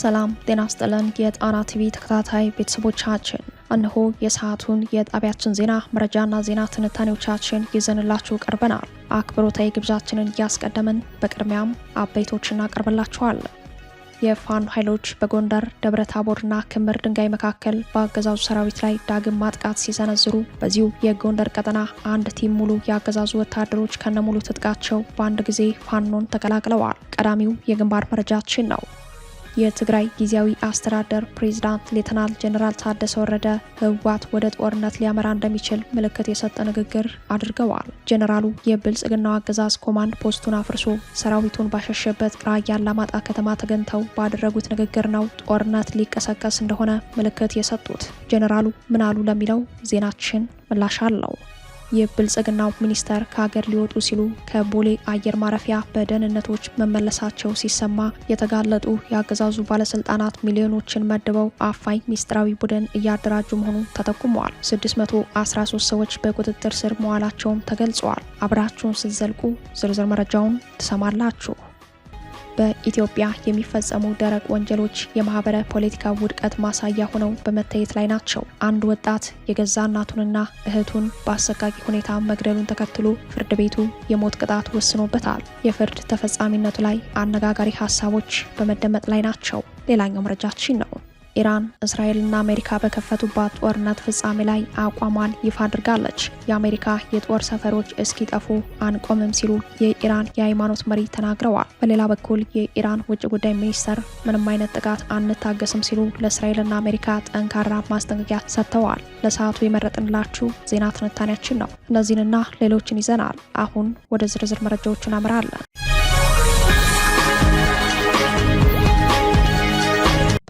ሰላም ጤና ይስጥልን የጣና ቲቪ ተከታታይ ቤተሰቦቻችን እነሆ የሰዓቱን የጣቢያችን ዜና መረጃና ዜና ትንታኔዎቻችን ይዘንላችሁ ቀርበናል። አክብሮታዊ ግብዣችንን እያስቀደምን በቅድሚያም አበይቶችን እናቀርብላችኋለን። የፋኖ ኃይሎች በጎንደር ደብረታቦርና ክምር ድንጋይ መካከል በአገዛዙ ሰራዊት ላይ ዳግም ማጥቃት ሲሰነዝሩ በዚሁ የጎንደር ቀጠና አንድ ቲም ሙሉ የአገዛዙ ወታደሮች ከነሙሉ ትጥቃቸው በአንድ ጊዜ ፋኖን ተቀላቅለዋል። ቀዳሚው የግንባር መረጃችን ነው። የትግራይ ጊዜያዊ አስተዳደር ፕሬዝዳንት ሌተናል ጄኔራል ታደሰ ወረደ ህወሓት ወደ ጦርነት ሊያመራ እንደሚችል ምልክት የሰጠ ንግግር አድርገዋል። ጄኔራሉ የብልጽግናው አገዛዝ ኮማንድ ፖስቱን አፍርሶ ሰራዊቱን ባሸሸበት ራያ አላማጣ ከተማ ተገኝተው ባደረጉት ንግግር ነው ጦርነት ሊቀሰቀስ እንደሆነ ምልክት የሰጡት። ጄኔራሉ ምን አሉ ለሚለው ዜናችን ምላሽ አለው። የብልጽግናው ሚኒስተር ከሀገር ሊወጡ ሲሉ ከቦሌ አየር ማረፊያ በደህንነቶች መመለሳቸው ሲሰማ የተጋለጡ የአገዛዙ ባለስልጣናት ሚሊዮኖችን መድበው አፋኝ ሚስጥራዊ ቡድን እያደራጁ መሆኑ ተጠቁመዋል። 613 ሰዎች በቁጥጥር ስር መዋላቸውም ተገልጸዋል። አብራችሁን ስትዘልቁ ዝርዝር መረጃውን ትሰማላችሁ። በኢትዮጵያ የሚፈጸሙ ደረቅ ወንጀሎች የማህበረ ፖለቲካ ውድቀት ማሳያ ሆነው በመታየት ላይ ናቸው። አንድ ወጣት የገዛ እናቱንና እህቱን በአሰቃቂ ሁኔታ መግደሉን ተከትሎ ፍርድ ቤቱ የሞት ቅጣት ወስኖበታል። የፍርድ ተፈጻሚነቱ ላይ አነጋጋሪ ሀሳቦች በመደመጥ ላይ ናቸው። ሌላኛው መረጃችን ነው። ኢራን እስራኤልና አሜሪካ በከፈቱባት ጦርነት ፍጻሜ ላይ አቋሟን ይፋ አድርጋለች። የአሜሪካ የጦር ሰፈሮች እስኪጠፉ አንቆምም ሲሉ የኢራን የሃይማኖት መሪ ተናግረዋል። በሌላ በኩል የኢራን ውጭ ጉዳይ ሚኒስተር ምንም አይነት ጥቃት አንታገስም ሲሉ ለእስራኤልና አሜሪካ ጠንካራ ማስጠንቀቂያ ሰጥተዋል። ለሰዓቱ የመረጥንላችሁ ዜና ትንታኔያችን ነው። እነዚህንና ሌሎችን ይዘናል። አሁን ወደ ዝርዝር መረጃዎቹ እናመራለን።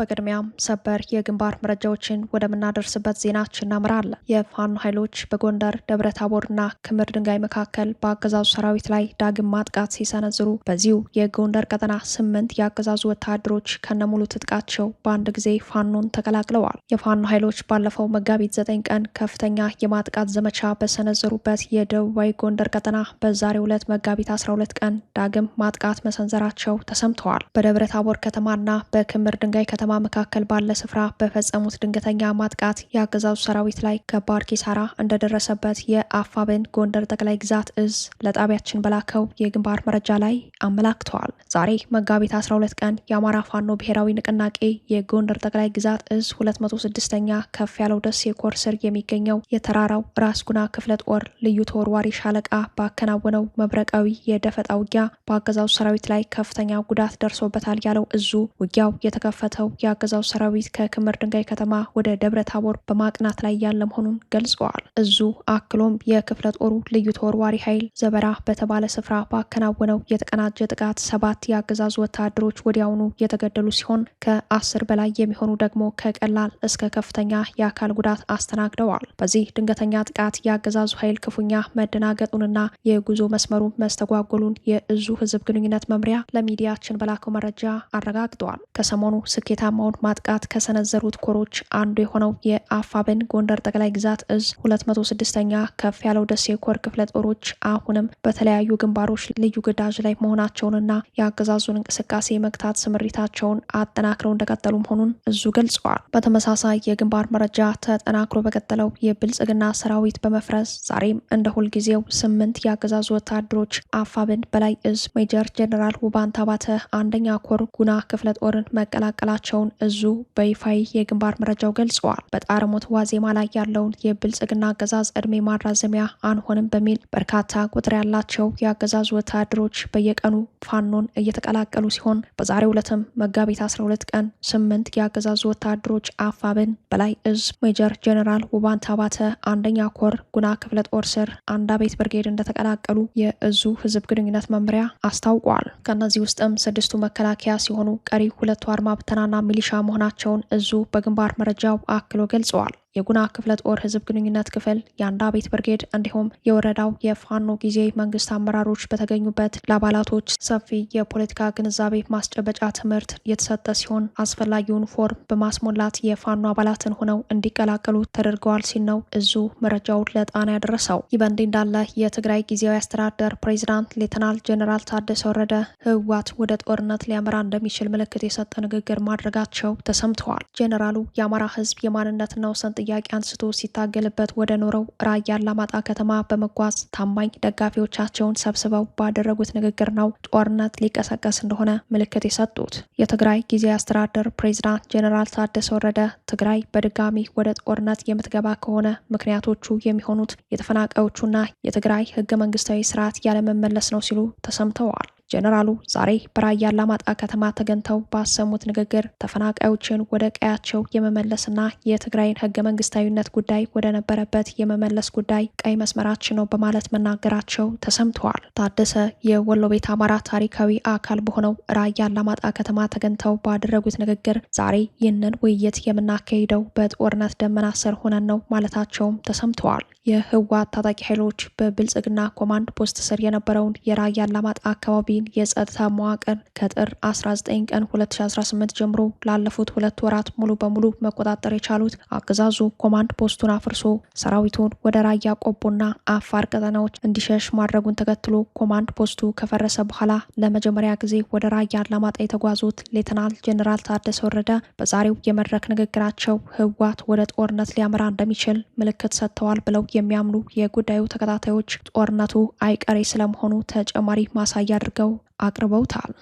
በቅድሚያም ሰበር የግንባር መረጃዎችን ወደምናደርስበት ዜናችን እናምራለን። የፋኖ ኃይሎች በጎንደር ደብረታቦርና ክምር ድንጋይ መካከል በአገዛዙ ሰራዊት ላይ ዳግም ማጥቃት ሲሰነዝሩ በዚሁ የጎንደር ቀጠና 8 የአገዛዙ ወታደሮች ከነሙሉ ትጥቃቸው በአንድ ጊዜ ፋኖን ተቀላቅለዋል። የፋኖ ኃይሎች ባለፈው መጋቢት 9 ቀን ከፍተኛ የማጥቃት ዘመቻ በሰነዘሩበት የደቡባዊ ጎንደር ቀጠና በዛሬው ዕለት መጋቢት 12 ቀን ዳግም ማጥቃት መሰንዘራቸው ተሰምተዋል። በደብረታቦር ከተማና በክምር ድንጋይ ከተማ መካከል ባለ ስፍራ በፈጸሙት ድንገተኛ ማጥቃት የአገዛዙ ሰራዊት ላይ ከባድ ኪሳራ እንደደረሰበት የአፋብን ጎንደር ጠቅላይ ግዛት እዝ ለጣቢያችን በላከው የግንባር መረጃ ላይ አመላክተዋል። ዛሬ መጋቢት 12 ቀን የአማራ ፋኖ ብሔራዊ ንቅናቄ የጎንደር ጠቅላይ ግዛት እዝ 206ኛ ከፍ ያለው ደሴ ኮር ስር የሚገኘው የተራራው ራስ ጉና ክፍለ ጦር ልዩ ተወርዋሪ ሻለቃ ባከናወነው መብረቃዊ የደፈጣ ውጊያ በአገዛዙ ሰራዊት ላይ ከፍተኛ ጉዳት ደርሶበታል ያለው እዙ ውጊያው የተከፈተው የአገዛዙ ሰራዊት ከክምር ድንጋይ ከተማ ወደ ደብረ ታቦር በማቅናት ላይ ያለ መሆኑን ገልጸዋል። እዙ አክሎም የክፍለ ጦሩ ልዩ ተወርዋሪ ኃይል ዘበራ በተባለ ስፍራ ባከናወነው የተቀናጀ ጥቃት 7 የአገዛዙ ወታደሮች ወዲያውኑ የተገደሉ ሲሆን ከ10 በላይ የሚሆኑ ደግሞ ከቀላል እስከ ከፍተኛ የአካል ጉዳት አስተናግደዋል። በዚህ ድንገተኛ ጥቃት የአገዛዙ ኃይል ክፉኛ መደናገጡንና የጉዞ መስመሩ መስተጓጎሉን የእዙ ህዝብ ግንኙነት መምሪያ ለሚዲያችን በላከው መረጃ አረጋግጠዋል። ከሰሞኑ ስኬታማውን ማጥቃት ከሰነዘሩት ኮሮች አንዱ የሆነው የአፋብን ጎንደር ጠቅላይ ግዛት እዝ 206ኛ ከፍ ያለው ደሴ ኮር ክፍለ ጦሮች አሁንም በተለያዩ ግንባሮች ልዩ ግዳጅ ላይ መሆናቸውንና የአገዛዙን እንቅስቃሴ መግታት ስምሪታቸውን አጠናክረው እንደቀጠሉ መሆኑን እዙ ገልጸዋል። በተመሳሳይ የግንባር መረጃ ተጠናክሮ በቀጠለው የብልጽግና ሰራዊት በመፍረስ ዛሬም እንደ ሁልጊዜው 8 የአገዛዙ ወታደሮች አፋብን በላይ እዝ ሜጀር ጄኔራል ውባንታ ባተ አንደኛ ኮር ጉና ክፍለ ጦርን መቀላቀላቸውን እዙ በይፋይ የግንባር መረጃው ገልጸዋል። በጣረሞት ዋዜማ ላይ ያለውን የብልጽግና አገዛዝ እድሜ ማራዘሚያ አንሆንም በሚል በርካታ ቁጥር ያላቸው የአገዛዙ ወታደሮች በየቀኑ ፋኖን እየተቀላቀሉ ሲሆን በዛሬው ዕለትም መጋቢት 12 ቀን 8 የአገዛዙ ወታደሮች አፋብን በላይ እዝ ሜጀር ጄኔራል ውባንታ ባተ አንደኛ ኮር ጉና ክፍለ ጦር ስር አንዳቤት ብርጌድ እንደተቀላቀሉ የእዙ ህዝብ ግንኙነት መምሪያ አስታውቋል። ከነዚህ ውስጥም 6ቱ መከላከያ ሲሆኑ ቀሪ 2ቱ አድማ ብተናና ሚሊሻ መሆናቸውን እዙ በግንባር መረጃው አክሎ ገልጸዋል። የጉና ክፍለ ጦር ህዝብ ግንኙነት ክፍል፣ የአንዳቤት ብርጌድ እንዲሁም የወረዳው የፋኖ ጊዜያዊ መንግስት አመራሮች በተገኙበት ለአባላቶች ሰፊ የፖለቲካ ግንዛቤ ማስጨበጫ ትምህርት የተሰጠ ሲሆን አስፈላጊውን ፎርም በማስሞላት የፋኖ አባላትን ሆነው እንዲቀላቀሉ ተደርገዋል ሲል ነው እዙ መረጃውን ለጣና ያደረሰው። ይህ በእንዲህ እንዳለ የትግራይ ጊዜያዊ አስተዳደር ፕሬዚዳንት ሌተናል ጄኔራል ታደሰ ወረደ ህወሓት ወደ ጦርነት ሊያመራ እንደሚችል ምልክት የሰጠ ንግግር ማድረጋቸው ተሰምተዋል። ጄኔራሉ የአማራ ህዝብ የማንነትና ወሰን ጥያቄ አንስቶ ሲታገልበት ወደ ኖረው ራያ አላማጣ ከተማ በመጓዝ ታማኝ ደጋፊዎቻቸውን ሰብስበው ባደረጉት ንግግር ነው ጦርነት ሊቀሰቀስ እንደሆነ ምልክት የሰጡት። የትግራይ ጊዜያዊ አስተዳደር ፕሬዚዳንት ጄኔራል ታደሰ ወረደ ትግራይ በድጋሚ ወደ ጦርነት የምትገባ ከሆነ ምክንያቶቹ የሚሆኑት የተፈናቃዮቹና የትግራይ ህገ መንግስታዊ ስርዓት ያለመመለስ ነው ሲሉ ተሰምተዋል። ጄኔራሉ ዛሬ በራያ አላማጣ ከተማ ተገኝተው ባሰሙት ንግግር ተፈናቃዮችን ወደ ቀያቸው የመመለስና የትግራይን ህገ መንግስታዊነት ጉዳይ ወደ ነበረበት የመመለስ ጉዳይ ቀይ መስመራችን ነው በማለት መናገራቸው ተሰምተዋል። ታደሰ የወሎ ቤት አማራ ታሪካዊ አካል በሆነው ራያ አላማጣ ከተማ ተገኝተው ባደረጉት ንግግር ዛሬ ይህንን ውይይት የምናካሂደው በጦርነት ደመና ስር ሆነን ነው ማለታቸውም ተሰምተዋል። የህወሓት ታጣቂ ኃይሎች በብልጽግና ኮማንድ ፖስት ስር የነበረውን የራያ አላማጣ አካባቢ የጸጥታ መዋቅር ከጥር 19 ቀን 2018 ጀምሮ ላለፉት 2 ወራት ሙሉ በሙሉ መቆጣጠር የቻሉት አገዛዙ ኮማንድ ፖስቱን አፍርሶ ሰራዊቱን ወደ ራያ ቆቦና አፋር ቀጠናዎች እንዲሸሽ ማድረጉን ተከትሎ ኮማንድ ፖስቱ ከፈረሰ በኋላ ለመጀመሪያ ጊዜ ወደ ራያ አላማጣ የተጓዙት ሌተናል ጄኔራል ታደሰ ወረደ በዛሬው የመድረክ ንግግራቸው ህወሓት ወደ ጦርነት ሊያመራ እንደሚችል ምልክት ሰጥተዋል ብለው የሚያምኑ የጉዳዩ ተከታታዮች ጦርነቱ አይቀሬ ስለመሆኑ ተጨማሪ ማሳያ አድርገው አቅርበውታል።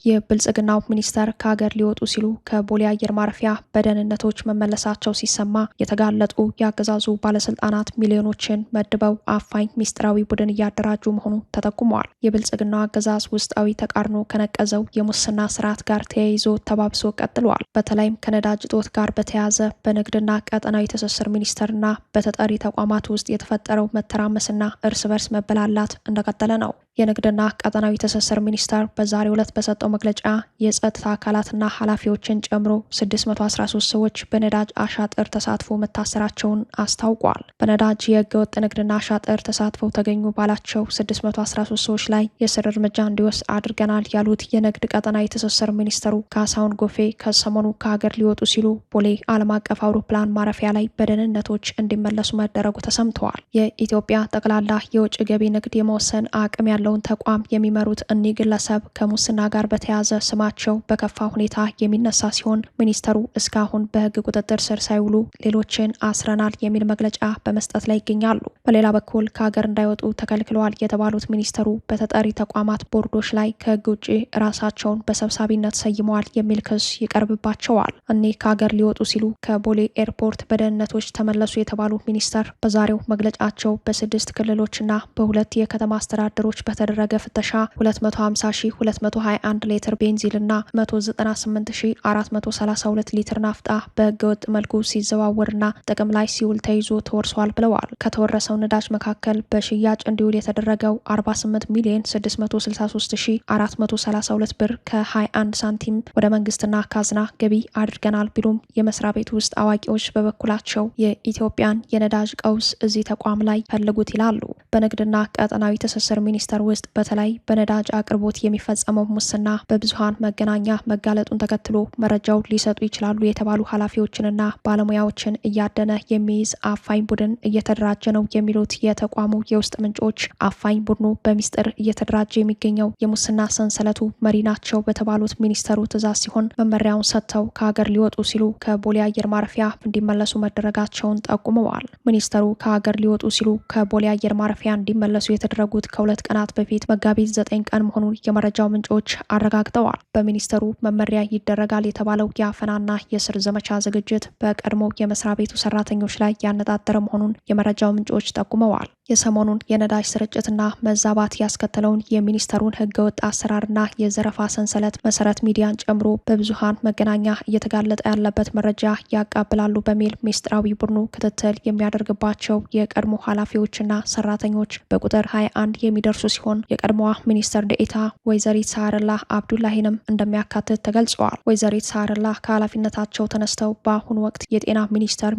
የብልጽግናው ሚኒስተር ከሀገር ሊወጡ ሲሉ ከቦሌ አየር ማረፊያ በደህንነቶች መመለሳቸው ሲሰማ የተጋለጡ የአገዛዙ ባለስልጣናት ሚሊዮኖችን መድበው አፋኝ ሚስጥራዊ ቡድን እያደራጁ መሆኑ ተጠቁመዋል። የብልጽግናው አገዛዝ ውስጣዊ ተቃርኖ ከነቀዘው የሙስና ስርዓት ጋር ተያይዞ ተባብሶ ቀጥሏል። በተለይም ከነዳጅ እጦት ጋር በተያያዘ በንግድና ቀጠናዊ ትስስር ሚኒስቴርና በተጠሪ ተቋማት ውስጥ የተፈጠረው መተራመስና እርስ በርስ መበላላት እንደቀጠለ ነው። የንግድና ቀጠናዊ ትስስር ሚኒስቴር በዛሬው ዕለት በሰጠው መግለጫ የጸጥታ አካላትና ኃላፊዎችን ጨምሮ 613 ሰዎች በነዳጅ አሻጥር ተሳትፎ መታሰራቸውን አስታውቋል። በነዳጅ የህገወጥ ንግድና አሻጥር ተሳትፈው ተገኙ ባላቸው 613 ሰዎች ላይ የስር እርምጃ እንዲወስድ አድርገናል ያሉት የንግድ ቀጠናዊ ትስስር ሚኒስተሩ ካሳሁን ጎፌ ከሰሞኑ ከሀገር ሊወጡ ሲሉ ቦሌ ዓለም አቀፍ አውሮፕላን ማረፊያ ላይ በደህንነቶች እንዲመለሱ መደረጉ ተሰምተዋል። የኢትዮጵያ ጠቅላላ የውጭ ገቢ ንግድ የመወሰን አቅም ያለው ተቋም የሚመሩት እኒህ ግለሰብ ከሙስና ጋር በተያያዘ ስማቸው በከፋ ሁኔታ የሚነሳ ሲሆን ሚኒስተሩ እስካሁን በህግ ቁጥጥር ስር ሳይውሉ ሌሎችን አስረናል የሚል መግለጫ በመስጠት ላይ ይገኛሉ። በሌላ በኩል ከሀገር እንዳይወጡ ተከልክለዋል የተባሉት ሚኒስተሩ በተጠሪ ተቋማት ቦርዶች ላይ ከህግ ውጭ ራሳቸውን በሰብሳቢነት ሰይመዋል የሚል ክስ ይቀርብባቸዋል። እኒህ ከሀገር ሊወጡ ሲሉ ከቦሌ ኤርፖርት በደህንነቶች ተመለሱ የተባሉ ሚኒስተር በዛሬው መግለጫቸው በ6 ክልሎችና በ2 የከተማ አስተዳደሮች በተደረገ ፍተሻ 250,221 ሊትር ቤንዚልና 198,432 ሊትር ናፍጣ በህገወጥ መልኩ ሲዘዋወርና ጥቅም ላይ ሲውል ተይዞ ተወርሷል ብለዋል። ከተወረሰው ነዳጅ መካከል በሽያጭ እንዲውል የተደረገው 48,663,432 ብር ከ21 ሳንቲም ወደ መንግስትና ካዝና ገቢ አድርገናል ቢሉም የመስሪያ ቤት ውስጥ አዋቂዎች በበኩላቸው የኢትዮጵያን የነዳጅ ቀውስ እዚህ ተቋም ላይ ፈልጉት ይላሉ። በንግድና ቀጠናዊ ትስስር ሚኒስቴር ውስጥ በተለይ በነዳጅ አቅርቦት የሚፈጸመው ሙስና በብዙሃን መገናኛ መጋለጡን ተከትሎ መረጃው ሊሰጡ ይችላሉ የተባሉ ኃላፊዎችንና ባለሙያዎችን እያደነ የሚይዝ አፋኝ ቡድን እየተደራጀ ነው የሚሉት የተቋሙ የውስጥ ምንጮች አፋኝ ቡድኑ በሚስጥር እየተደራጀ የሚገኘው የሙስና ሰንሰለቱ መሪ ናቸው በተባሉት ሚኒስተሩ ትዕዛዝ ሲሆን መመሪያውን ሰጥተው ከሀገር ሊወጡ ሲሉ ከቦሌ አየር ማረፊያ እንዲመለሱ መደረጋቸውን ጠቁመዋል። ሚኒስተሩ ከሀገር ሊወጡ ሲሉ ከቦሌ አየር ማረፊያ እንዲመለሱ የተደረጉት ከ2 ቀናት በፊት መጋቢት 9 ቀን መሆኑን የመረጃው ምንጮች አረጋግጠዋል። በሚኒስተሩ መመሪያ ይደረጋል የተባለው የአፈናና የስር ዘመቻ ዝግጅት በቀድሞ የመስሪያ ቤቱ ሰራተኞች ላይ ያነጣጠረ መሆኑን የመረጃው ምንጮች ጠቁመዋል። የሰሞኑን የነዳጅ ስርጭትና መዛባት ያስከተለውን የሚኒስተሩን ህገወጥ አሰራርና የዘረፋ ሰንሰለት መሰረት ሚዲያን ጨምሮ በብዙሃን መገናኛ እየተጋለጠ ያለበት መረጃ ያቃብላሉ በሚል ሚስጥራዊ ቡድኑ ክትትል የሚያደርግባቸው የቀድሞ ኃላፊዎችና ሰራተኞች በቁጥር 21 የሚደርሱ ሲሆን የቀድሞዋ ሚኒስትር ዴኤታ ወይዘሪት ሳህረላህ አብዱላሂንም እንደሚያካትት ተገልጿል። ወይዘሪት ሳህረላህ ከኃላፊነታቸው ተነስተው በአሁኑ ወቅት የጤና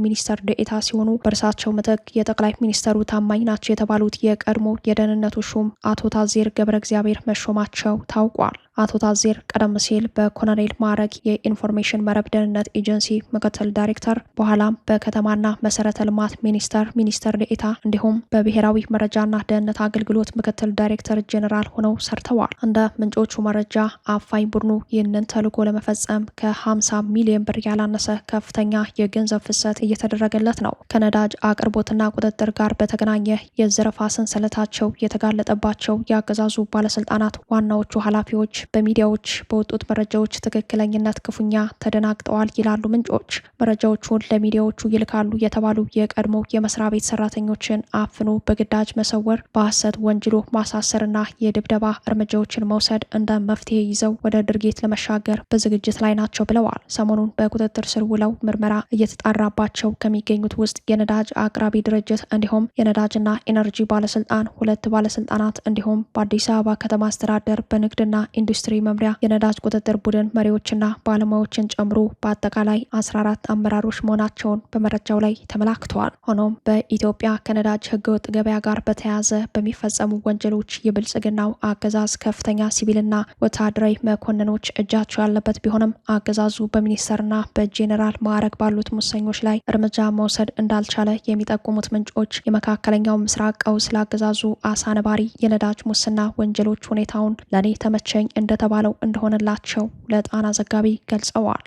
ሚኒስተር ዴኤታ ሲሆኑ በእርሳቸው ምትክ የጠቅላይ ሚኒስተሩ ታማኝ ናቸው የተባሉት የቀድሞ የደህንነቱ ሹም አቶ ታዜር ገብረ እግዚአብሔር መሾማቸው ታውቋል። አቶ ታዜር ቀደም ሲል በኮሎኔል ማዕረግ የኢንፎርሜሽን መረብ ደህንነት ኤጀንሲ ምክትል ዳይሬክተር በኋላም በከተማና መሰረተ ልማት ሚኒስተር ዴኤታ እንዲሁም በብሔራዊ መረጃና ደህንነት አገልግሎት ምክትል ዳይሬክተር ጄኔራል ሆነው ሰርተዋል። እንደ ምንጮቹ መረጃ አፋኝ ቡድኑ ይህንን ተልዕኮ ለመፈጸም ከ50 ሚሊዮን ብር ያላነሰ ከፍተኛ የገንዘብ ፍሰት እየተደረገለት ነው። ከነዳጅ አቅርቦትና ቁጥጥር ጋር በተገናኘ የዘረፋ ሰንሰለታቸው የተጋለጠባቸው የአገዛዙ ባለስልጣናት ዋናዎቹ ኃላፊዎች በሚዲያዎች በወጡት መረጃዎች ትክክለኝነት ክፉኛ ተደናግጠዋል ይላሉ ምንጮች። መረጃዎቹን ለሚዲያዎቹ ይልካሉ የተባሉ የቀድሞ የመስሪያ ቤት ሰራተኞችን አፍኖ በግዳጅ መሰወር፣ በሐሰት ወንጅሎ ማሳሰርና የድብደባ እርምጃዎችን መውሰድ እንደ መፍትሄ ይዘው ወደ ድርጊት ለመሻገር በዝግጅት ላይ ናቸው ብለዋል። ሰሞኑን በቁጥጥር ስር ውለው ምርመራ እየተጣራባቸው ከሚገኙት ውስጥ የነዳጅ አቅራቢ ድርጅት እንዲሁም የነዳጅና ኢነርጂ ባለስልጣን 2 ባለስልጣናት እንዲሁም በአዲስ አበባ ከተማ አስተዳደር በንግድና ኢንዱስትሪ መምሪያ የነዳጅ ቁጥጥር ቡድን መሪዎችና ባለሙያዎችን ጨምሮ በአጠቃላይ 14 አመራሮች መሆናቸውን በመረጃው ላይ ተመላክተዋል። ሆኖም በኢትዮጵያ ከነዳጅ ህገወጥ ገበያ ጋር በተያያዘ በሚፈጸሙ ወንጀሎች የብልጽግናው አገዛዝ ከፍተኛ ሲቪልና ወታደራዊ መኮንኖች እጃቸው ያለበት ቢሆንም አገዛዙ በሚኒስተርና በጄኔራል ማዕረግ ባሉት ሙሰኞች ላይ እርምጃ መውሰድ እንዳልቻለ የሚጠቁሙት ምንጮች የመካከለኛው ምስራቅ ቀውስ ለአገዛዙ አሳነባሪ የነዳጅ ሙስና ወንጀሎች ሁኔታውን ለኔ ተመቸኝ እንደተባለው እንደሆነላቸው ለጣና ዘጋቢ ገልጸዋል።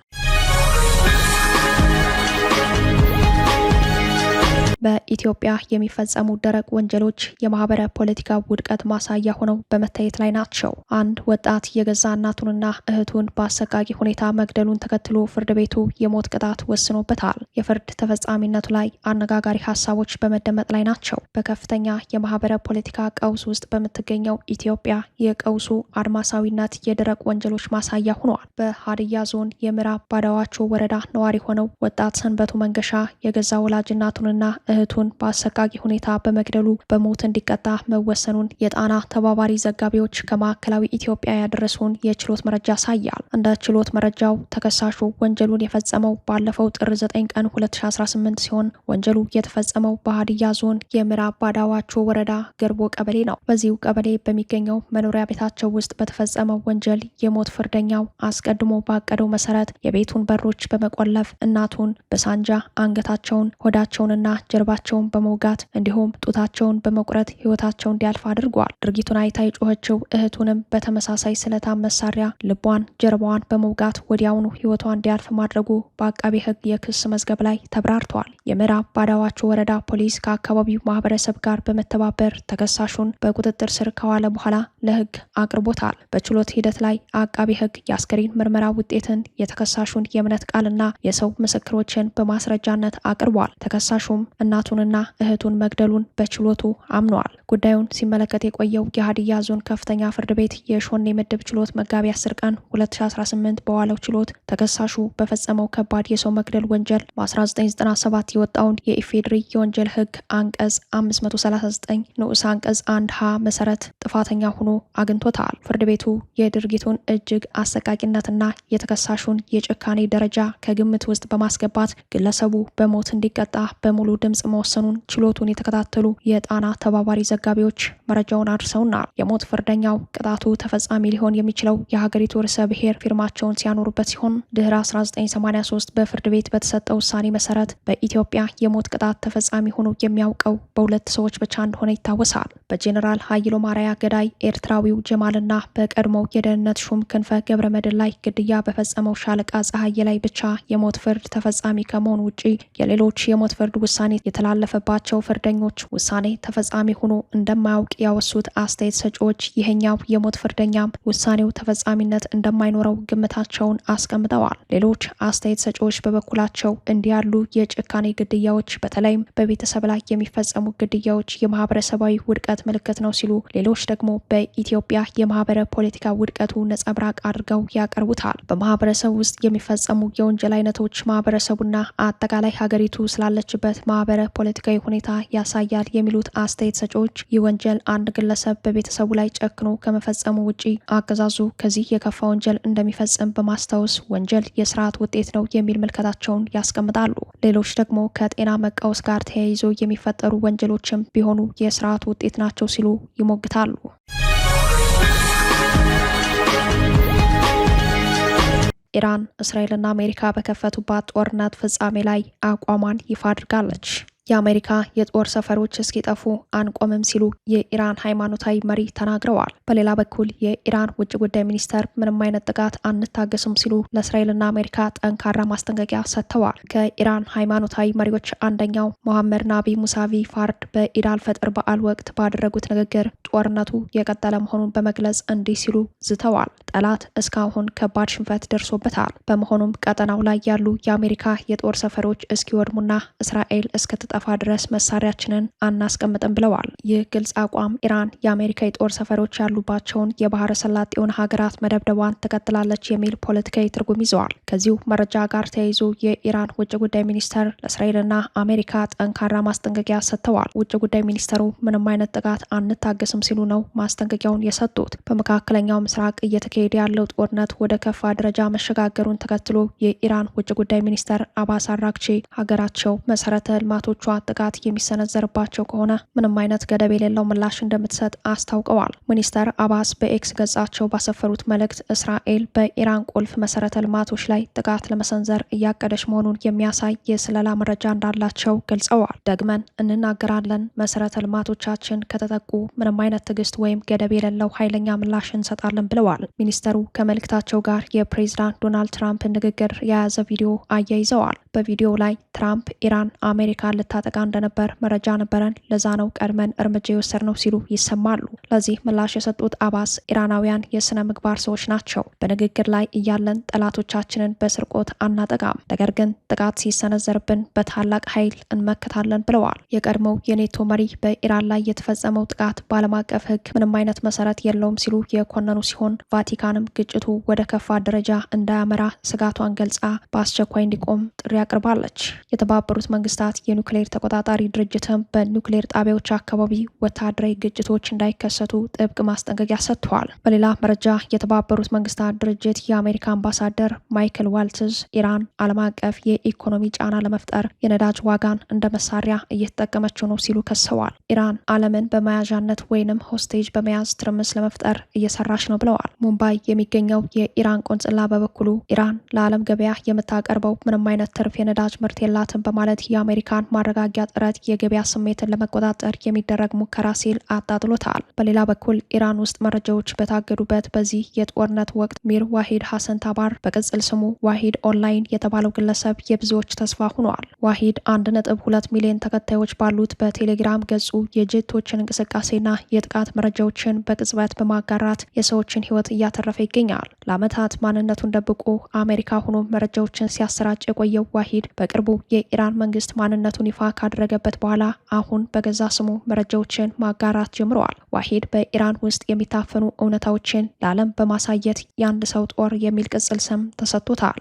በኢትዮጵያ የሚፈጸሙ ደረቅ ወንጀሎች የማህበረ ፖለቲካ ውድቀት ማሳያ ሆነው በመታየት ላይ ናቸው። አንድ ወጣት የገዛ እናቱንና እህቱን በአሰቃቂ ሁኔታ መግደሉን ተከትሎ ፍርድ ቤቱ የሞት ቅጣት ወስኖበታል። የፍርድ ተፈጻሚነቱ ላይ አነጋጋሪ ሀሳቦች በመደመጥ ላይ ናቸው። በከፍተኛ የማህበረ ፖለቲካ ቀውስ ውስጥ በምትገኘው ኢትዮጵያ የቀውሱ አድማሳዊነት የደረቅ ወንጀሎች ማሳያ ሆኗል። በሀዲያ ዞን የምዕራብ ባዳዋቾ ወረዳ ነዋሪ ሆነው ወጣት ሰንበቱ መንገሻ የገዛ ወላጅ እናቱንና እህቱን በአሰቃቂ ሁኔታ በመግደሉ በሞት እንዲቀጣ መወሰኑን የጣና ተባባሪ ዘጋቢዎች ከማዕከላዊ ኢትዮጵያ ያደረሱን የችሎት መረጃ ያሳያል። እንደ ችሎት መረጃው ተከሳሹ ወንጀሉን የፈጸመው ባለፈው ጥር 9 ቀን 2018 ሲሆን ወንጀሉ የተፈጸመው በሀዲያ ዞን የምዕራብ ባዳዋቾ ወረዳ ገርቦ ቀበሌ ነው። በዚሁ ቀበሌ በሚገኘው መኖሪያ ቤታቸው ውስጥ በተፈጸመው ወንጀል የሞት ፍርደኛው አስቀድሞ ባቀደው መሰረት የቤቱን በሮች በመቆለፍ እናቱን በሳንጃ አንገታቸውን፣ ሆዳቸውንና ጀርባቸውን በመውጋት እንዲሁም ጡታቸውን በመቁረጥ ህይወታቸው እንዲያልፍ አድርጓል። ድርጊቱን አይታ የጮኸችው እህቱንም በተመሳሳይ ስለታም መሳሪያ ልቧን፣ ጀርባዋን በመውጋት ወዲያውኑ ህይወቷ እንዲያልፍ ማድረጉ በአቃቤ ህግ የክስ መዝገብ ላይ ተብራርቷል። የምዕራብ ባዳዋቾ ወረዳ ፖሊስ ከአካባቢው ማህበረሰብ ጋር በመተባበር ተከሳሹን በቁጥጥር ስር ከዋለ በኋላ ለህግ አቅርቦታል። በችሎት ሂደት ላይ አቃቤ ህግ የአስከሬን ምርመራ ውጤትን፣ የተከሳሹን የእምነት ቃልና የሰው ምስክሮችን በማስረጃነት አቅርቧል። ተከሳሹም እናቱንና እህቱን መግደሉን በችሎቱ አምነዋል። ጉዳዩን ሲመለከት የቆየው የሀዲያ ዞን ከፍተኛ ፍርድ ቤት የሾኔ ምድብ ችሎት መጋቢ 10 ቀን 2018 በዋለው ችሎት ተከሳሹ በፈጸመው ከባድ የሰው መግደል ወንጀል በ1997 የወጣውን የኢፌድሪ የወንጀል ህግ አንቀጽ 539 ንዑስ አንቀጽ 1 ሀ መሰረት ጥፋተኛ ሆኖ አግኝቶታል። ፍርድ ቤቱ የድርጊቱን እጅግ አሰቃቂነትና የተከሳሹን የጭካኔ ደረጃ ከግምት ውስጥ በማስገባት ግለሰቡ በሞት እንዲቀጣ በሙሉ ድምጽ መወሰኑን ችሎቱን የተከታተሉ የጣና ተባባሪ ዘጋቢዎች መረጃውን አድርሰውናል። የሞት ፍርደኛው ቅጣቱ ተፈጻሚ ሊሆን የሚችለው የሀገሪቱ ርዕሰ ብሔር ፊርማቸውን ሲያኖሩበት ሲሆን ድህረ 1983 በፍርድ ቤት በተሰጠው ውሳኔ መሰረት በኢትዮጵያ የሞት ቅጣት ተፈጻሚ ሆኖ የሚያውቀው በሁለት ሰዎች ብቻ እንደሆነ ይታወሳል። በጄኔራል ሀይሎ ማርያ ገዳይ ኤርትራዊው ጀማልና በቀድሞው የደህንነት ሹም ክንፈ ገብረ መድን ላይ ግድያ በፈጸመው ሻለቃ ፀሐዬ ላይ ብቻ የሞት ፍርድ ተፈጻሚ ከመሆኑ ውጪ የሌሎች የሞት ፍርድ ውሳኔ የተላለፈባቸው ፍርደኞች ውሳኔ ተፈጻሚ ሆኖ እንደማያውቅ ያወሱት አስተያየት ሰጪዎች ይሄኛው የሞት ፍርደኛም ውሳኔው ተፈጻሚነት እንደማይኖረው ግምታቸውን አስቀምጠዋል። ሌሎች አስተያየት ሰጪዎች በበኩላቸው እንዲህ ያሉ የጭካኔ ግድያዎች በተለይም በቤተሰብ ላይ የሚፈጸሙ ግድያዎች የማህበረሰባዊ ውድቀት ምልክት ነው ሲሉ፣ ሌሎች ደግሞ በኢትዮጵያ የማህበረ ፖለቲካ ውድቀቱ ነጸብራቅ አድርገው ያቀርቡታል። በማህበረሰብ ውስጥ የሚፈጸሙ የወንጀል አይነቶች ማህበረሰቡና አጠቃላይ ሀገሪቱ ስላለችበት ማህበረ የተቀነባበረ ፖለቲካዊ ሁኔታ ያሳያል የሚሉት አስተያየት ሰጪዎች ይህ ወንጀል አንድ ግለሰብ በቤተሰቡ ላይ ጨክኖ ከመፈጸሙ ውጪ አገዛዙ ከዚህ የከፋ ወንጀል እንደሚፈጽም በማስታወስ ወንጀል የስርዓት ውጤት ነው የሚል ምልከታቸውን ያስቀምጣሉ። ሌሎች ደግሞ ከጤና መቃወስ ጋር ተያይዞ የሚፈጠሩ ወንጀሎችም ቢሆኑ የስርዓት ውጤት ናቸው ሲሉ ይሞግታሉ። ኢራን እስራኤልና አሜሪካ በከፈቱባት ጦርነት ፍጻሜ ላይ አቋሟን ይፋ አድርጋለች። የአሜሪካ የጦር ሰፈሮች እስኪጠፉ አንቆምም ሲሉ የኢራን ሃይማኖታዊ መሪ ተናግረዋል። በሌላ በኩል የኢራን ውጭ ጉዳይ ሚኒስተር ምንም አይነት ጥቃት አንታገስም ሲሉ ለእስራኤልና አሜሪካ ጠንካራ ማስጠንቀቂያ ሰጥተዋል። ከኢራን ሃይማኖታዊ መሪዎች አንደኛው ሞሐመድ ናቢ ሙሳቪ ፋርድ በኢድ አልፈጥር በዓል ወቅት ባደረጉት ንግግር ጦርነቱ የቀጠለ መሆኑን በመግለጽ እንዲህ ሲሉ ዝተዋል። ጠላት እስካሁን ከባድ ሽንፈት ደርሶበታል። በመሆኑም ቀጠናው ላይ ያሉ የአሜሪካ የጦር ሰፈሮች እስኪወድሙና እስራኤል እስክትጠፋ ድረስ መሳሪያችንን አናስቀምጥም ብለዋል። ይህ ግልጽ አቋም ኢራን የአሜሪካ የጦር ሰፈሮች ያሉባቸውን የባህረ ሰላጤውን ሀገራት መደብደቧን ትቀጥላለች የሚል ፖለቲካዊ ትርጉም ይዘዋል። ከዚሁ መረጃ ጋር ተያይዞ የኢራን ውጭ ጉዳይ ሚኒስተር ለእስራኤልና አሜሪካ ጠንካራ ማስጠንቀቂያ ሰጥተዋል። ውጭ ጉዳይ ሚኒስተሩ ምንም አይነት ጥቃት አንታገስም ሲሉ ነው ማስጠንቀቂያውን የሰጡት። በመካከለኛው ምስራቅ እየተካሄደ ያለው ጦርነት ወደ ከፋ ደረጃ መሸጋገሩን ተከትሎ የኢራን ውጭ ጉዳይ ሚኒስተር አባስ አራግቺ ሀገራቸው መሰረተ ልማቶቿ ጥቃት የሚሰነዘርባቸው ከሆነ ምንም አይነት ገደብ የሌለው ምላሽ እንደምትሰጥ አስታውቀዋል። ሚኒስተር አባስ በኤክስ ገጻቸው ባሰፈሩት መልእክት እስራኤል በኢራን ቁልፍ መሰረተ ልማቶች ላይ ጥቃት ለመሰንዘር እያቀደች መሆኑን የሚያሳይ የስለላ መረጃ እንዳላቸው ገልጸዋል። ደግመን እንናገራለን፣ መሰረተ ልማቶቻችን ከተጠቁ ምንም አይነት ትዕግስት ወይም ገደብ የሌለው ኃይለኛ ምላሽ እንሰጣለን ብለዋል። ሚኒስተሩ ከመልእክታቸው ጋር የፕሬዝዳንት ዶናልድ ትራምፕ ንግግር የያዘ ቪዲዮ አያይዘዋል። በቪዲዮው ላይ ትራምፕ ኢራን አሜሪካን ልታጠቃ እንደነበር መረጃ ነበረን፣ ለዛ ነው ቀድመን እርምጃ የወሰድነው ሲሉ ይሰማሉ። ለዚህ ምላሽ የሰጡት አባስ ኢራናውያን የስነ ምግባር ሰዎች ናቸው። በንግግር ላይ እያለን ጠላቶቻችንን በስርቆት አናጠቃም፣ ነገር ግን ጥቃት ሲሰነዘርብን በታላቅ ኃይል እንመክታለን ብለዋል። የቀድሞው የኔቶ መሪ በኢራን ላይ የተፈጸመው ጥቃት በዓለም አቀፍ ሕግ ምንም አይነት መሰረት የለውም ሲሉ የኮነኑ ሲሆን ቫቲካንም ግጭቱ ወደ ከፋ ደረጃ እንዳያመራ ስጋቷን ገልጻ በአስቸኳይ እንዲቆም ጥሪ አቅርባለች። የተባበሩት መንግስታት የኒውክሌር ተቆጣጣሪ ድርጅትም በኒውክሌር ጣቢያዎች አካባቢ ወታደራዊ ግጭቶች እንዳይከሰቱ ጥብቅ ማስጠንቀቂያ ሰጥተዋል። በሌላ መረጃ የተባበሩት መንግስታት ድርጅት የአሜሪካ አምባሳደር ማይክል ዋልትዝ ኢራን ዓለም አቀፍ የኢኮኖሚ ጫና ለመፍጠር የነዳጅ ዋጋን እንደ መሳሪያ እየተጠቀመችው ነው ሲሉ ከሰዋል። ኢራን ዓለምን በመያዣነት ወይንም ሆስቴጅ በመያዝ ትርምስ ለመፍጠር እየሰራች ነው ብለዋል። ሙምባይ የሚገኘው የኢራን ቆንጽላ በበኩሉ ኢራን ለዓለም ገበያ የምታቀርበው ምንም አይነት ትርፍ የነዳጅ ምርት የላትም በማለት የአሜሪካን ማረጋጊያ ጥረት የገበያ ስሜትን ለመቆጣጠር የሚደረግ ሙከራ ሲል አጣጥሎታል። በሌላ በኩል ኢራን ውስጥ መረጃዎች በታገዱበት በዚህ የጦርነት ወቅት ሚር ዋሂድ ሐሰን ታባር በቅጽል ስሙ ዋሂድ ኦንላይን የተባለው ግለሰብ የብዙዎች ተስፋ ሆኗል። ዋሂድ 1.2 ሚሊዮን ተከታዮች ባሉት በቴሌግራም ገጹ የጄቶችን እንቅስቃሴና የጥቃት መረጃዎችን በቅጽበት በማጋራት የሰዎችን ሕይወት እያተረፈ ይገኛል። ለዓመታት ማንነቱን ደብቆ አሜሪካ ሆኖ መረጃዎችን ሲያሰራጭ የቆየው ዋሂድ በቅርቡ የኢራን መንግስት ማንነቱን ይፋ ካደረገበት በኋላ አሁን በገዛ ስሙ መረጃዎችን ማጋራት ጀምረዋል። ዋሂድ በኢራን ውስጥ የሚታፈኑ እውነታዎችን ለዓለም በማሳየት የአንድ ሰው ጦር የሚል ቅጽል ስም ተሰጥቶታል።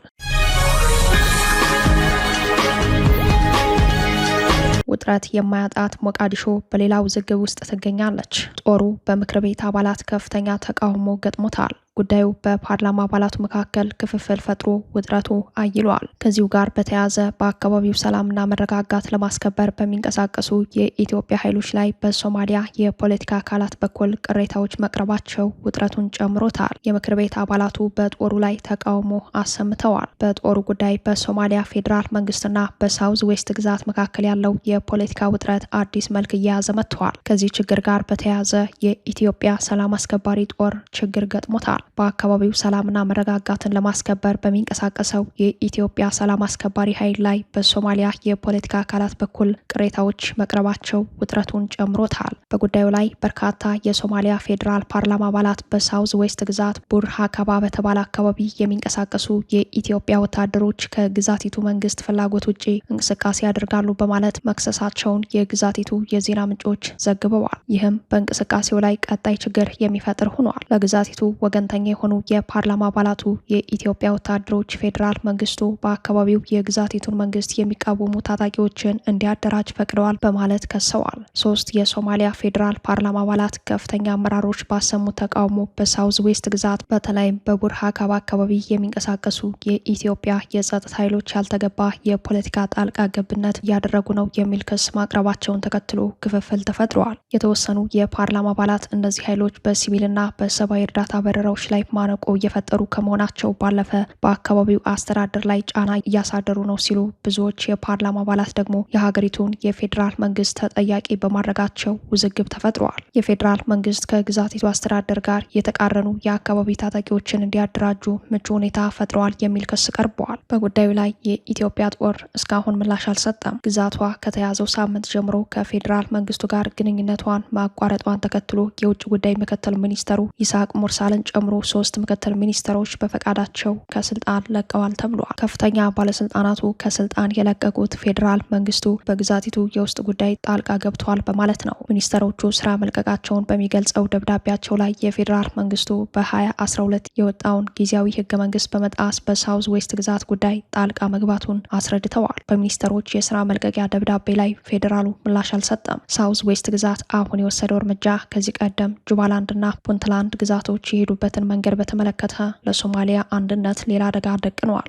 ውጥረት የማያጣት ሞቃዲሾ በሌላ ውዝግብ ውስጥ ትገኛለች። ጦሩ በምክር ቤት አባላት ከፍተኛ ተቃውሞ ገጥሞታል። ጉዳዩ በፓርላማ አባላቱ መካከል ክፍፍል ፈጥሮ ውጥረቱ አይሏል። ከዚሁ ጋር በተያያዘ በአካባቢው ሰላምና መረጋጋት ለማስከበር በሚንቀሳቀሱ የኢትዮጵያ ኃይሎች ላይ በሶማሊያ የፖለቲካ አካላት በኩል ቅሬታዎች መቅረባቸው ውጥረቱን ጨምሮታል። የምክር ቤት አባላቱ በጦሩ ላይ ተቃውሞ አሰምተዋል። በጦሩ ጉዳይ በሶማሊያ ፌዴራል መንግስትና በሳውዝ ዌስት ግዛት መካከል ያለው የፖለቲካ ውጥረት አዲስ መልክ እየያዘ መጥተዋል። ከዚህ ችግር ጋር በተያያዘ የኢትዮጵያ ሰላም አስከባሪ ጦር ችግር ገጥሞታል። በአካባቢው ሰላምና መረጋጋትን ለማስከበር በሚንቀሳቀሰው የኢትዮጵያ ሰላም አስከባሪ ኃይል ላይ በሶማሊያ የፖለቲካ አካላት በኩል ቅሬታዎች መቅረባቸው ውጥረቱን ጨምሮታል። በጉዳዩ ላይ በርካታ የሶማሊያ ፌዴራል ፓርላማ አባላት በሳውዝ ዌስት ግዛት ቡር ሀካባ በተባለ አካባቢ የሚንቀሳቀሱ የኢትዮጵያ ወታደሮች ከግዛቲቱ መንግስት ፍላጎት ውጪ እንቅስቃሴ ያደርጋሉ በማለት መክሰሳቸውን የግዛቲቱ የዜና ምንጮች ዘግበዋል። ይህም በእንቅስቃሴው ላይ ቀጣይ ችግር የሚፈጥር ሆኗል። ለግዛቲቱ ወገን 18ኛ የሆኑ የፓርላማ አባላቱ የኢትዮጵያ ወታደሮች ፌዴራል መንግስቱ በአካባቢው የግዛቲቱን መንግስት የሚቃወሙ ታጣቂዎችን እንዲያደራጅ ፈቅደዋል በማለት ከሰዋል። 3 የሶማሊያ ፌዴራል ፓርላማ አባላት ከፍተኛ አመራሮች ባሰሙት ተቃውሞ በሳውዝ ዌስት ግዛት በተለይም በቡርሃካባ አካባቢ የሚንቀሳቀሱ የኢትዮጵያ የጸጥታ ኃይሎች ያልተገባ የፖለቲካ ጣልቃ ገብነት እያደረጉ ነው የሚል ክስ ማቅረባቸውን ተከትሎ ክፍፍል ተፈጥሯል። የተወሰኑ የፓርላማ አባላት እነዚህ ኃይሎች በሲቪልና በሰብአዊ እርዳታ በረራዎች ላይ ማነቆ እየፈጠሩ ከመሆናቸው ባለፈ በአካባቢው አስተዳደር ላይ ጫና እያሳደሩ ነው ሲሉ፣ ብዙዎች የፓርላማ አባላት ደግሞ የሀገሪቱን የፌዴራል መንግስት ተጠያቂ በማድረጋቸው ውዝግብ ተፈጥሯል። የፌዴራል መንግስት ከግዛቲቱ አስተዳደር ጋር የተቃረኑ የአካባቢ ታጣቂዎችን እንዲያደራጁ ምቹ ሁኔታ ፈጥረዋል የሚል ክስ ቀርበዋል። በጉዳዩ ላይ የኢትዮጵያ ጦር እስካሁን ምላሽ አልሰጠም። ግዛቷ ከተያዘው ሳምንት ጀምሮ ከፌዴራል መንግስቱ ጋር ግንኙነቷን ማቋረጧን ተከትሎ የውጭ ጉዳይ ምክትል ሚኒስተሩ ይስሐቅ ሙርሳልን ጨምሮ 3 ምክትል ሚኒስተሮች በፈቃዳቸው ከስልጣን ለቀዋል ተብሏል። ከፍተኛ ባለስልጣናቱ ከስልጣን የለቀቁት ፌዴራል መንግስቱ በግዛቲቱ የውስጥ ጉዳይ ጣልቃ ገብቷል በማለት ነው። ሚኒስተሮቹ ስራ መልቀቃቸውን በሚገልጸው ደብዳቤያቸው ላይ የፌዴራል መንግስቱ በ2012 የወጣውን ጊዜያዊ ህገ መንግስት በመጣስ በሳውዝ ዌስት ግዛት ጉዳይ ጣልቃ መግባቱን አስረድተዋል። በሚኒስተሮች የስራ መልቀቂያ ደብዳቤ ላይ ፌዴራሉ ምላሽ አልሰጠም። ሳውዝ ዌስት ግዛት አሁን የወሰደው እርምጃ ከዚህ ቀደም ጁባላንድና ፑንትላንድ ግዛቶች የሄዱበትን መንገድ በተመለከተ ለሶማሊያ አንድነት ሌላ አደጋ ደቅነዋል።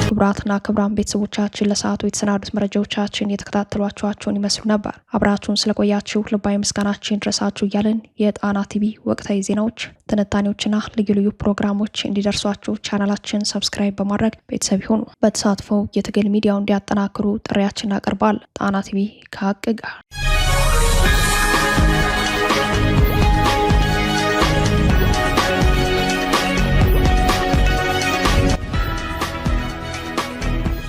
ክቡራትና ክቡራን ቤተሰቦቻችን ለሰዓቱ የተሰናዱት መረጃዎቻችን የተከታተሏቸኋቸውን ይመስሉ ነበር። አብራችሁን ስለቆያችሁ ልባዊ ምስጋናችን ድረሳችሁ እያልን የጣና ቲቪ ወቅታዊ ዜናዎች፣ ትንታኔዎችና ልዩ ልዩ ፕሮግራሞች እንዲደርሷችሁ ቻናላችን ሰብስክራይብ በማድረግ ቤተሰብ ይሁኑ። በተሳትፎ የትግል ሚዲያው እንዲያጠናክሩ ጥሪያችን እናቀርባለን። ጣና ቲቪ ከሀቅ ጋር